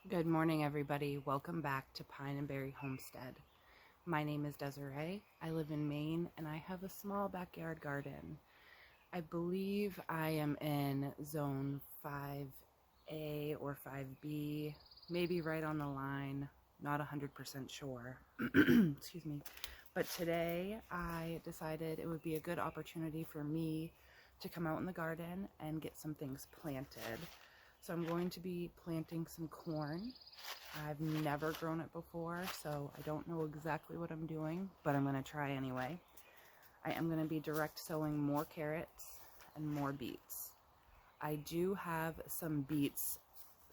Good morning, everybody. Welcome back to Pine and Berry Homestead. My name is Desiree. I live in Maine and I have a small backyard garden. I believe I am in zone 5A or 5B, maybe right on the line, not 100% sure. Excuse me. But today I decided it would be a good opportunity for me to come out in the garden and get some things planted. So I'm going to be planting some corn. I've never grown it before, so I don't know exactly what I'm doing, but I'm going to try anyway. I am going to be direct sowing more carrots and more beets. I do have some beets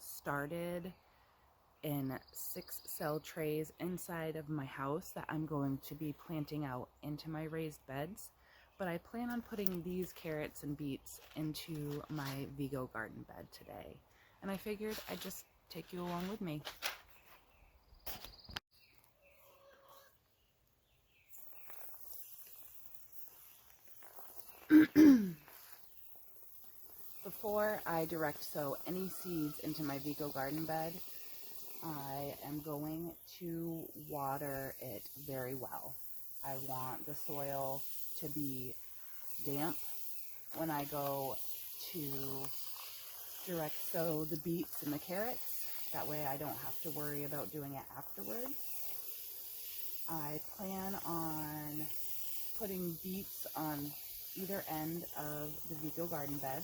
started in 6-cell trays inside of my house that I'm going to be planting out into my raised beds, but I plan on putting these carrots and beets into my Vigo garden bed today, and I figured I'd just take you along with me. Before I direct sow any seeds into my Vigo garden bed, I am going to water it very well. I want the soil to be damp when I go to direct sow the beets and the carrots. That way I don't have to worry about doing it afterwards. I plan on putting beets on either end of the Vigo garden bed,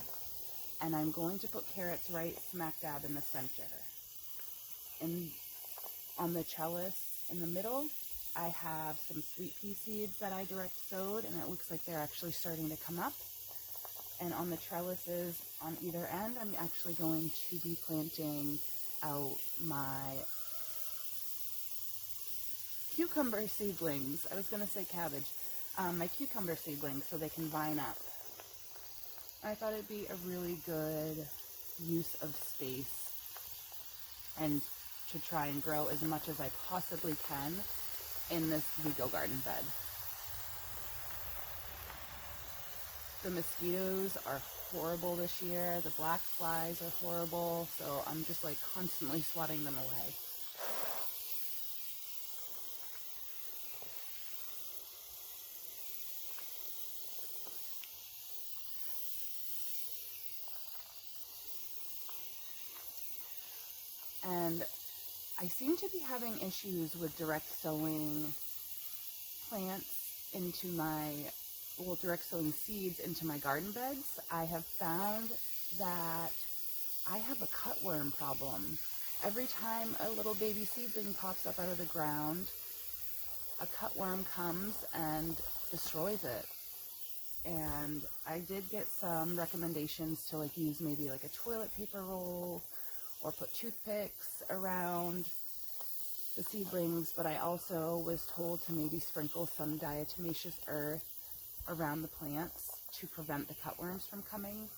and I'm going to put carrots right smack dab in the center. And on the trellis in the middle, I have some sweet pea seeds that I direct sowed, and it looks like they're actually starting to come up. And on the trellises on either end, I'm actually going to be planting out my cucumber seedlings. I was going to say cabbage. My cucumber seedlings, so they can vine up. I thought it'd be a really good use of space and to try and grow as much as I possibly can in this Vigo garden bed. The mosquitoes are horrible this year. The black flies are horrible, so I'm just like constantly swatting them away. And I seem to be having issues with direct sowing plants into my, direct sowing seeds into my garden beds. I have found that I have a cutworm problem. Every time a little baby seedling pops up out of the ground, a cutworm comes and destroys it. And I did get some recommendations to use maybe a toilet paper roll or put toothpicks around the seedlings, but I also was told to maybe sprinkle some diatomaceous earth around the plants to prevent the cutworms from coming.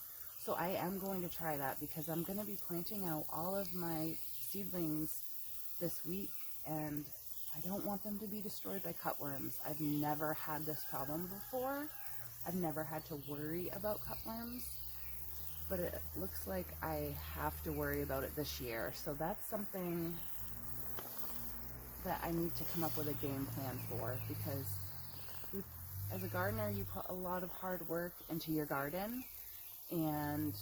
So I am going to try that because I'm going to be planting out all of my seedlings this week, and I don't want them to be destroyed by cutworms. I've never had this problem before. I've never had to worry about cutworms, but it looks like I have to worry about it this year. So that's something that I need to come up with a game plan for, because as a gardener, you put a lot of hard work into your garden, and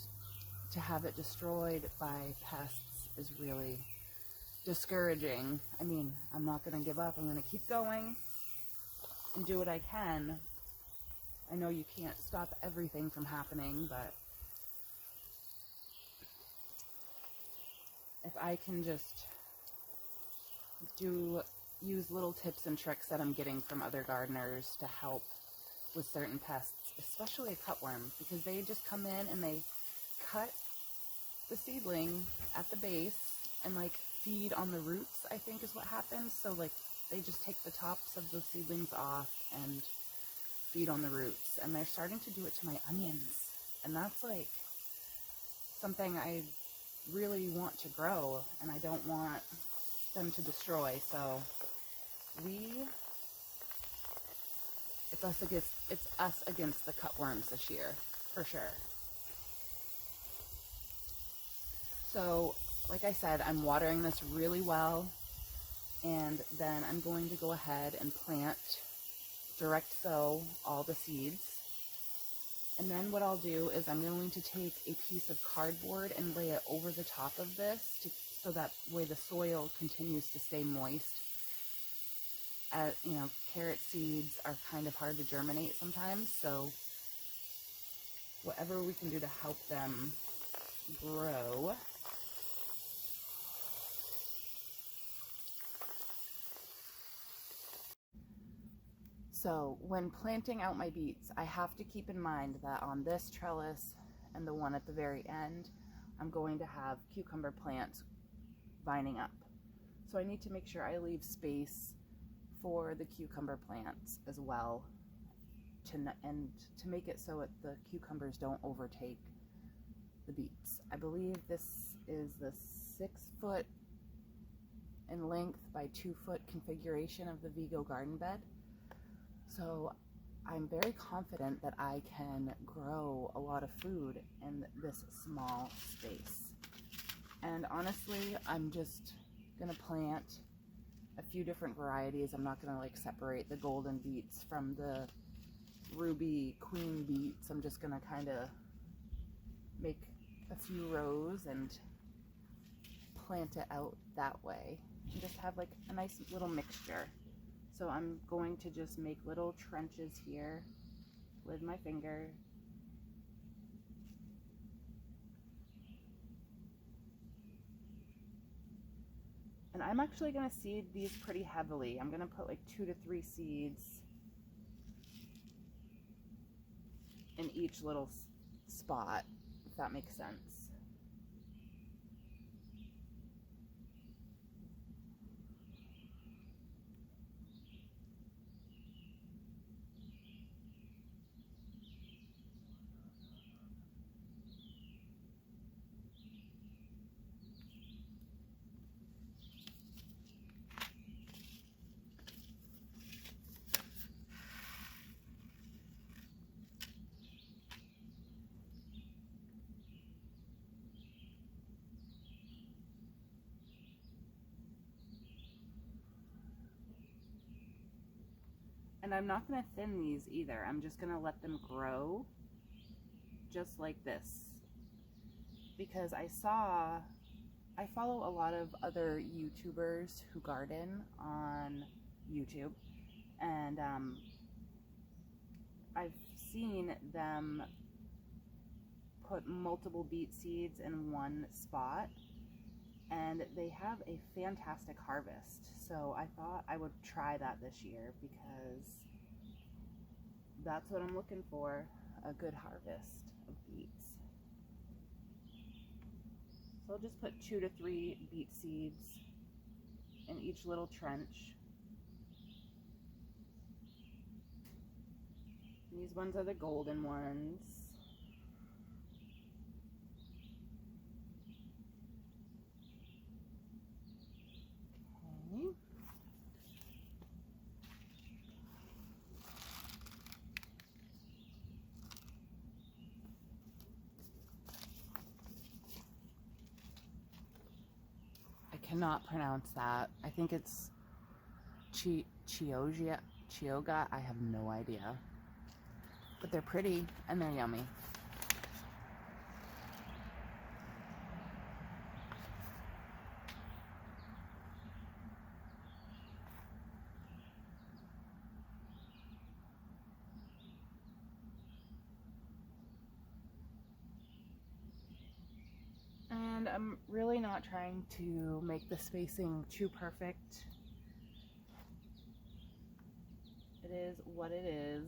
to have it destroyed by pests is really discouraging. I mean, I'm not going to give up. I'm going to keep going and do what I can. I know you can't stop everything from happening, but if I can just use little tips and tricks that I'm getting from other gardeners to help with certain pests, especially a cutworm, because they just come in and they cut the seedling at the base and feed on the roots, I think is what happens. So they just take the tops of the seedlings off and feed on the roots, and they're starting to do it to my onions, and that's something I really want to grow, and I don't want them to destroy. So it's us against the cutworms this year, for sure. So like I said, I'm watering this really well, and then I'm going to go ahead and plant, direct sow all the seeds. And then what I'll do is I'm going to take a piece of cardboard and lay it over the top of this so that way the soil continues to stay moist. You know, carrot seeds are kind of hard to germinate sometimes, so whatever we can do to help them grow. So when planting out my beets, I have to keep in mind that on this trellis and the one at the very end, I'm going to have cucumber plants vining up. So I need to make sure I leave space for the cucumber plants as well, and to make it so that the cucumbers don't overtake the beets. I believe this is the 6 foot in length by 2 foot configuration of the Vigo garden bed. So I'm very confident that I can grow a lot of food in this small space. And honestly, I'm just gonna plant a few different varieties. I'm not gonna like separate the golden beets from the ruby queen beets. I'm just gonna kind of make a few rows and plant it out that way and just have like a nice little mixture. So I'm going to just make little trenches here with my finger. And I'm actually going to seed these pretty heavily. I'm going to put like 2 to 3 seeds in each little spot, if that makes sense. And I'm not going to thin these either. I'm just going to let them grow just like this. Because I follow a lot of other YouTubers who garden on YouTube. And I've seen them put multiple beet seeds in one spot, and they have a fantastic harvest. So I thought I would try that this year because that's what I'm looking for, a good harvest of beets. So I'll just put 2 to 3 beet seeds in each little trench. These ones are the golden ones. Okay. I cannot pronounce that. I think it's Chioggia. I have no idea. But they're pretty and they're yummy. And I'm really not trying to make the spacing too perfect. It is what it is.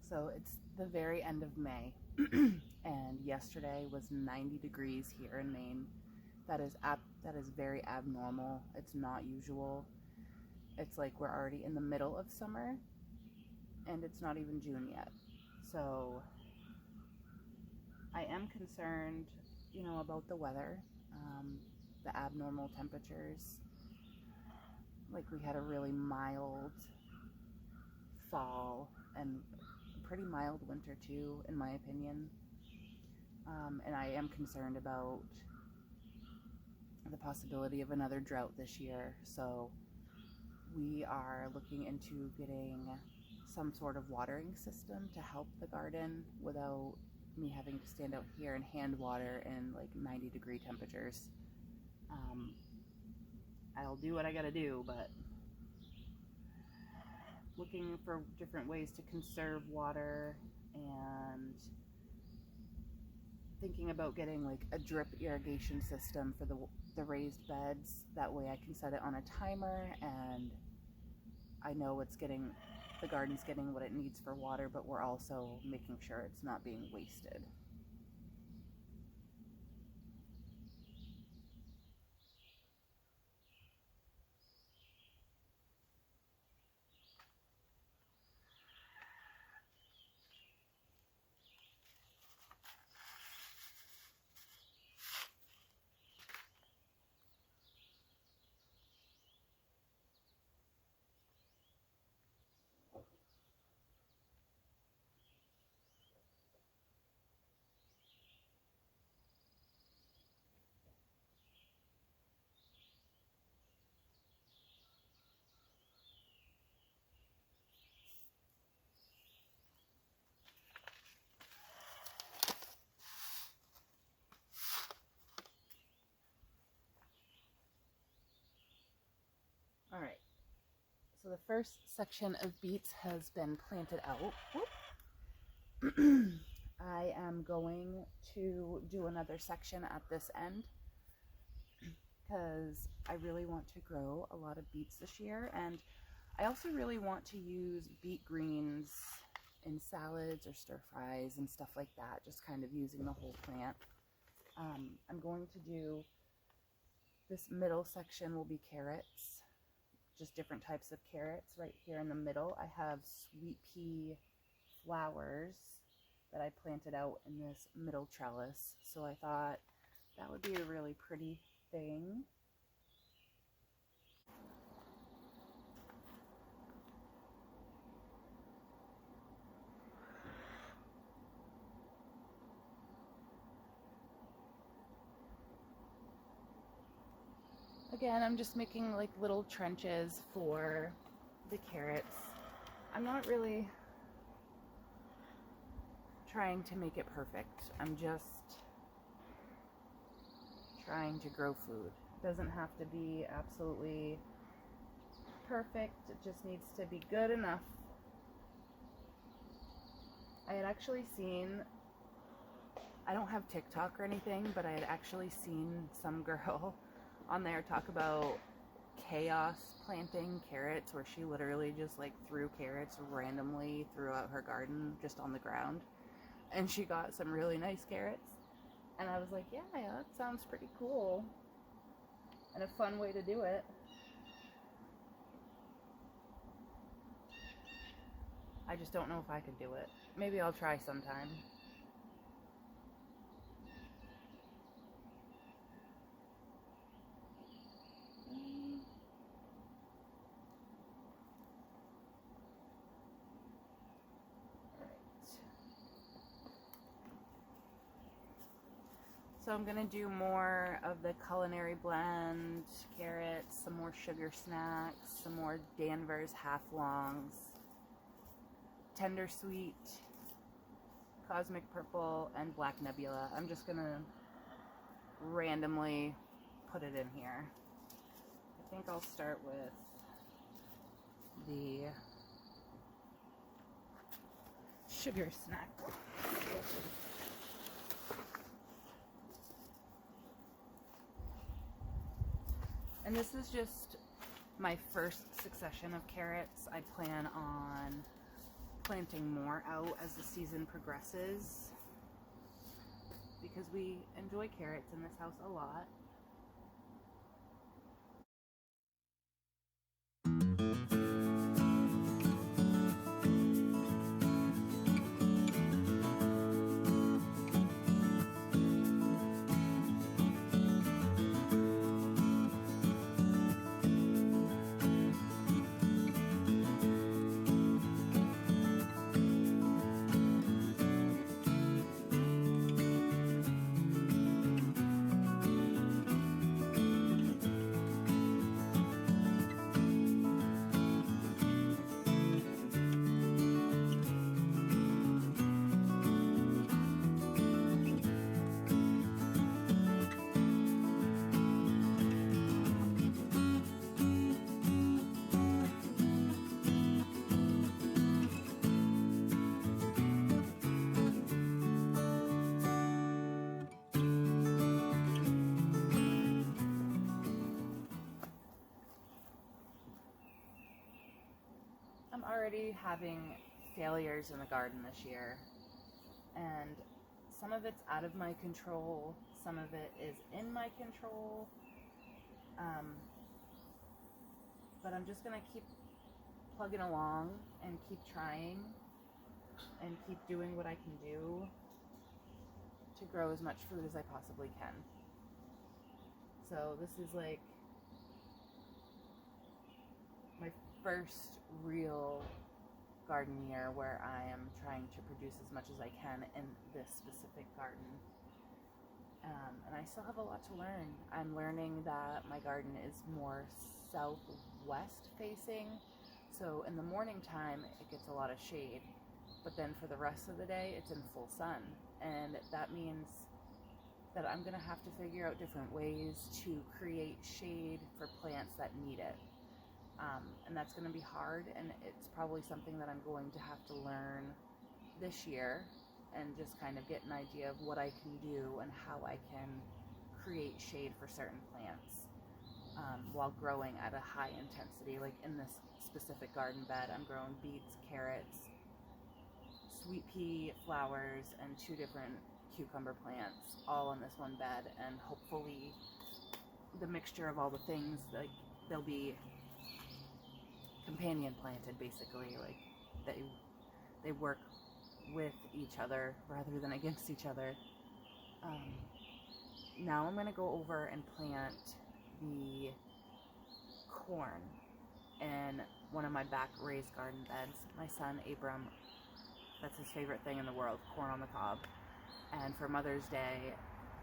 So it's the very end of May, and yesterday was 90 degrees here in Maine. That is very abnormal. It's not usual. It's like we're already in the middle of summer, and it's not even June yet. So I am concerned, about the weather, the abnormal temperatures. Like, we had a really mild fall and pretty mild winter too, in my opinion. And I am concerned about the possibility of another drought this year. So we are looking into getting some sort of watering system to help the garden without me having to stand out here and hand water in like 90-degree temperatures. I'll do what I gotta do, but looking for different ways to conserve water and thinking about getting like a drip irrigation system for the raised beds. That way I can set it on a timer and I know the garden's getting what it needs for water, but we're also making sure it's not being wasted. All right, so the first section of beets has been planted out. I am going to do another section at this end because I really want to grow a lot of beets this year, and I also really want to use beet greens in salads or stir fries and stuff like that, just kind of using the whole plant. I'm going to do, this middle section will be carrots, just different types of carrots. Right here in the middle I have sweet pea flowers that I planted out in this middle trellis, so I thought that would be a really pretty thing. Again, I'm just making like little trenches for the carrots. I'm not really trying to make it perfect. I'm just trying to grow food. It doesn't have to be absolutely perfect. It just needs to be good enough. I had actually seen, I don't have TikTok or anything, but I had actually seen some girl on there talk about chaos planting carrots, where she literally just like threw carrots randomly throughout her garden just on the ground, and she got some really nice carrots. And I was like, yeah, that sounds pretty cool and a fun way to do it. I just don't know if I could do it. Maybe I'll try sometime. So I'm going to do more of the culinary blend, carrots, some more sugar snacks, some more Danvers half longs, tender sweet, cosmic purple, and black nebula. I'm just going to randomly put it in here. I think I'll start with the sugar snack. And this is just my first succession of carrots. I plan on planting more out as the season progresses because we enjoy carrots in this house a lot. I'm already having failures in the garden this year, and some of it's out of my control, some of it is in my control, but I'm just going to keep plugging along and keep trying and keep doing what I can do to grow as much food as I possibly can. So this is like my first real garden year where I am trying to produce as much as I can in this specific garden. And I still have a lot to learn. I'm learning that my garden is more southwest facing, so in the morning time it gets a lot of shade, but then for the rest of the day it's in full sun, and that means that I'm gonna have to figure out different ways to create shade for plants that need it. And that's going to be hard, and it's probably something that I'm going to have to learn this year and just kind of get an idea of what I can do and how I can create shade for certain plants while growing at a high intensity. Like in this specific garden bed, I'm growing beets, carrots, sweet pea flowers, and 2 different cucumber plants all on this one bed, and hopefully the mixture of all the things, like they'll be companion planted, basically, like they work with each other rather than against each other. Now I'm going to go over and plant the corn in one of my back raised garden beds. My son Abram, that's his favorite thing in the world, corn on the cob. And for Mother's Day,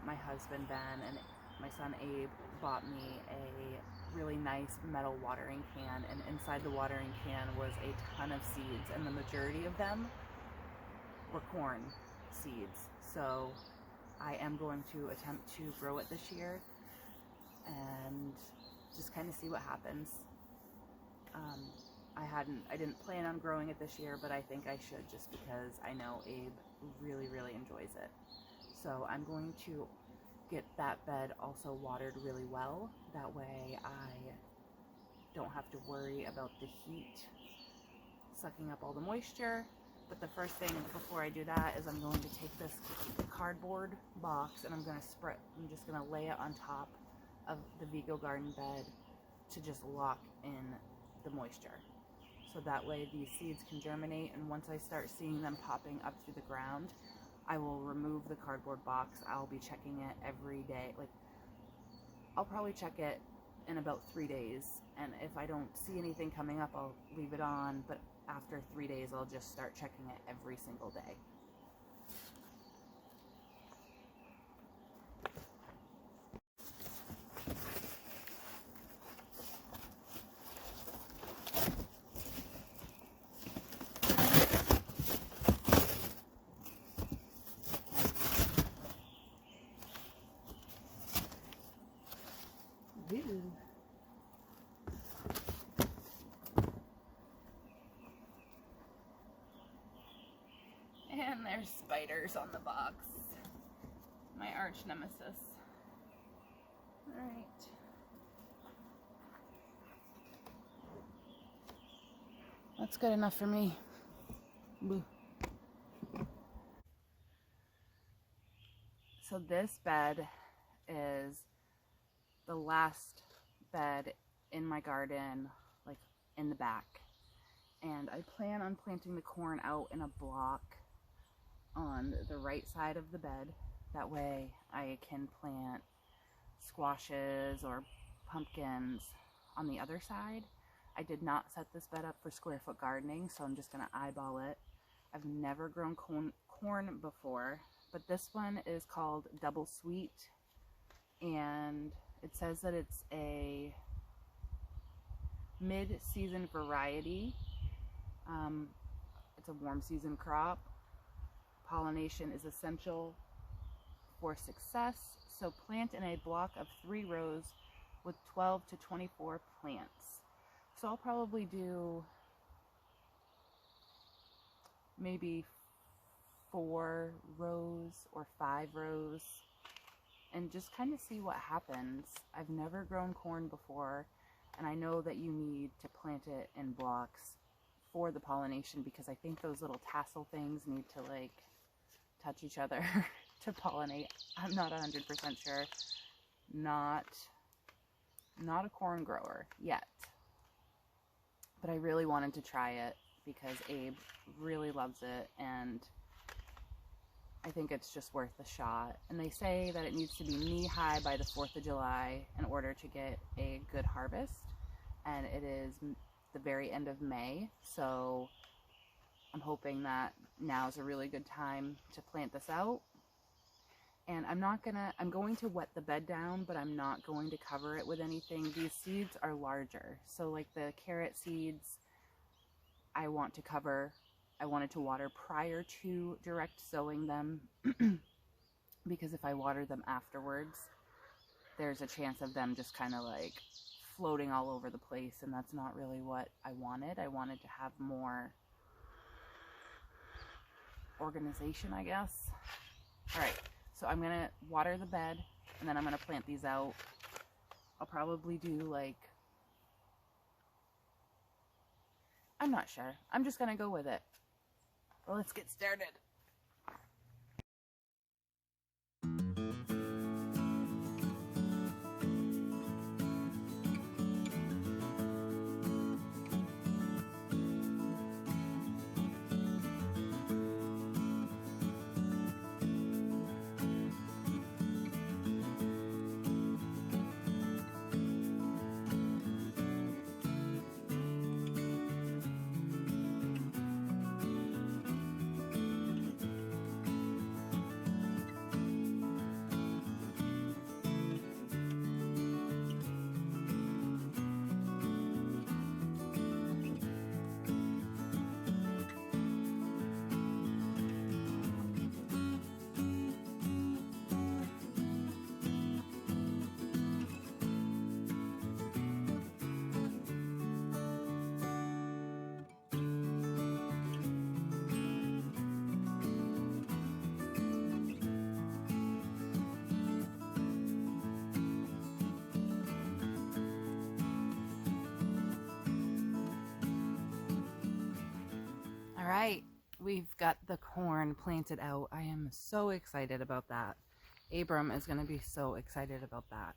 my husband Ben and my son Abe bought me a really nice metal watering can, and inside the watering can was a ton of seeds, and the majority of them were corn seeds. So I am going to attempt to grow it this year and just kind of see what happens. I didn't plan on growing it this year, but I think I should, just because I know Abe really, really enjoys it. So I'm going to get that bed also watered really well. That way I don't have to worry about the heat sucking up all the moisture. But the first thing before I do that is I'm going to take this cardboard box and I'm just going to lay it on top of the Vigo garden bed to just lock in the moisture. So that way these seeds can germinate, and once I start seeing them popping up through the ground, I will remove the cardboard box. I'll be checking it every day. Like, I'll probably check it in about 3 days, and if I don't see anything coming up, I'll leave it on, but after 3 days, I'll just start checking it every single day. Ew. And there's spiders on the box. My arch nemesis. Alright. That's good enough for me. So this bed is the last bed in my garden, like in the back. And I plan on planting the corn out in a block on the right side of the bed. That way I can plant squashes or pumpkins on the other side. I did not set this bed up for square foot gardening, so I'm just gonna eyeball it. I've never grown corn before, but this one is called Double Sweet, and it says that it's a mid-season variety. It's a warm season crop. Pollination is essential for success, so plant in a block of 3 rows with 12 to 24 plants. So I'll probably do maybe 4 rows or 5 rows and just kind of see what happens. I've never grown corn before, and I know that you need to plant it in blocks for the pollination, because I think those little tassel things need to like touch each other to pollinate. I'm not 100% sure. Not a corn grower yet, but I really wanted to try it because Abe really loves it, and I think it's just worth a shot. And they say that it needs to be knee-high by the 4th of July in order to get a good harvest, and it is the very end of May, so I'm hoping that now is a really good time to plant this out. And I'm going to wet the bed down, but I'm not going to cover it with anything. These seeds are larger, so like the carrot seeds, I wanted to water prior to direct sowing them because if I water them afterwards, there's a chance of them just kind of like floating all over the place, and that's not really what I wanted. I wanted to have more organization, I guess. All right, so I'm gonna water the bed and then I'm gonna plant these out. I'll probably do like, I'm not sure. I'm just gonna go with it. Well, let's get started. All right, we've got the corn planted out. I am so excited about that. Abram is going to be so excited about that.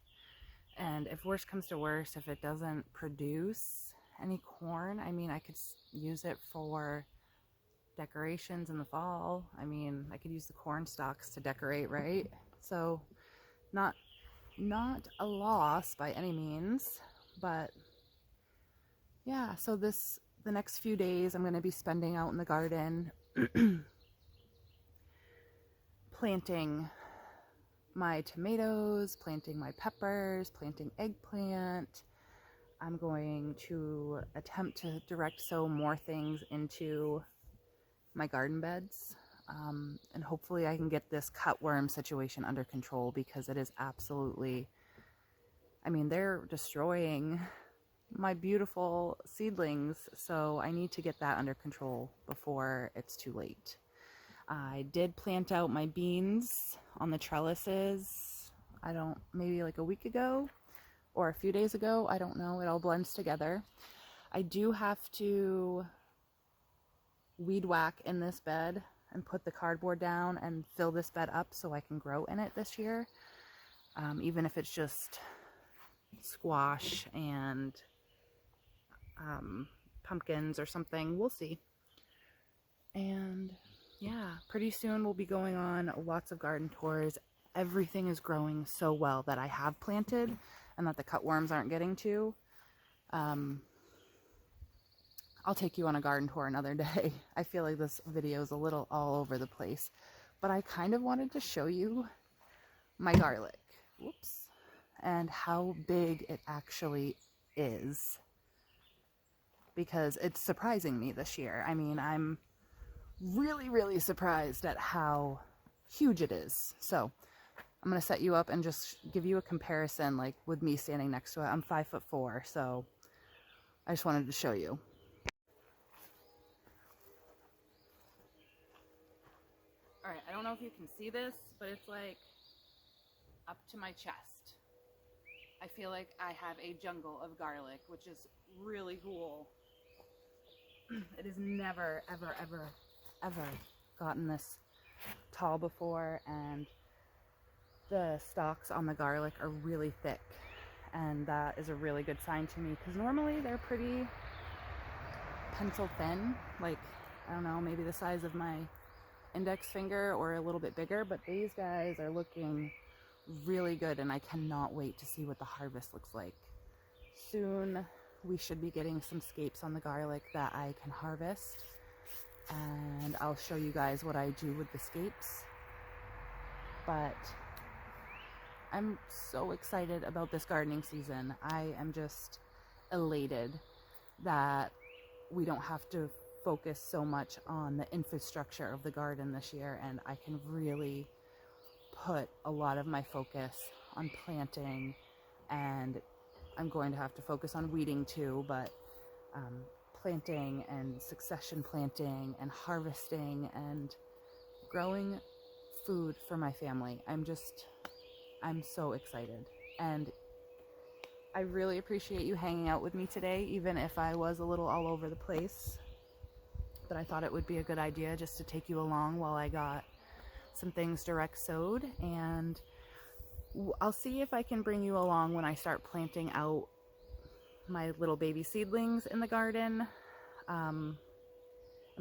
And if worse comes to worse, if it doesn't produce any corn, I mean, I could use it for decorations in the fall. I mean, I could use the corn stalks to decorate, right? So not a loss by any means, but yeah, so the next few days I'm going to be spending out in the garden planting my tomatoes, planting my peppers, planting eggplant. I'm going to attempt to direct sow more things into my garden beds. And hopefully I can get this cutworm situation under control, because it is absolutely, I mean, they're destroying my beautiful seedlings, so I need to get that under control before it's too late. I did plant out my beans on the trellises, maybe like a week ago or a few days ago, I don't know, it all blends together. I do have to weed whack in this bed and put the cardboard down and fill this bed up so I can grow in it this year. Even if it's just squash and pumpkins or something, we'll see. And yeah, pretty soon we'll be going on lots of garden tours. Everything is growing so well that I have planted and that the cutworms aren't getting to. I'll take you on a garden tour another day. I feel like this video is a little all over the place, but I kind of wanted to show you my garlic. Whoops. And how big it actually is, because it's surprising me this year. I mean, I'm really surprised at how huge it is. So I'm going to set you up and just give you a comparison, like with me standing next to it. I'm 5'4", so I just wanted to show you. All right, I don't know if you can see this, but it's like up to my chest. I feel like I have a jungle of garlic, which is really cool. It has never, ever gotten this tall before, and the stalks on the garlic are really thick, and that is a really good sign to me, because normally they're pretty pencil thin, like, I don't know, maybe the size of my index finger or a little bit bigger, but these guys are looking really good, and I cannot wait to see what the harvest looks like. Soon we should be getting some scapes on the garlic that I can harvest, and I'll show you guys what I do with the scapes. But I'm so excited about this gardening season. I am just elated that we don't have to focus so much on the infrastructure of the garden this year, and I can really put a lot of my focus on planting, and I'm going to have to focus on weeding too, but planting and succession planting and harvesting and growing food for my family. I'm so excited, and I really appreciate you hanging out with me today, even if I was a little all over the place. But I thought it would be a good idea just to take you along while I got some things direct sowed, and I'll see if I can bring you along when I start planting out my little baby seedlings in the garden. I'm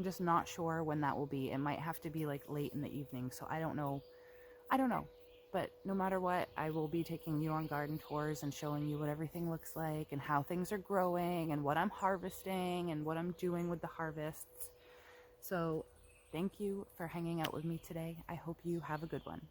just not sure when that will be. It might have to be like late in the evening, so I don't know. But no matter what, I will be taking you on garden tours and showing you what everything looks like and how things are growing and what I'm harvesting and what I'm doing with the harvests. So thank you for hanging out with me today. I hope you have a good one.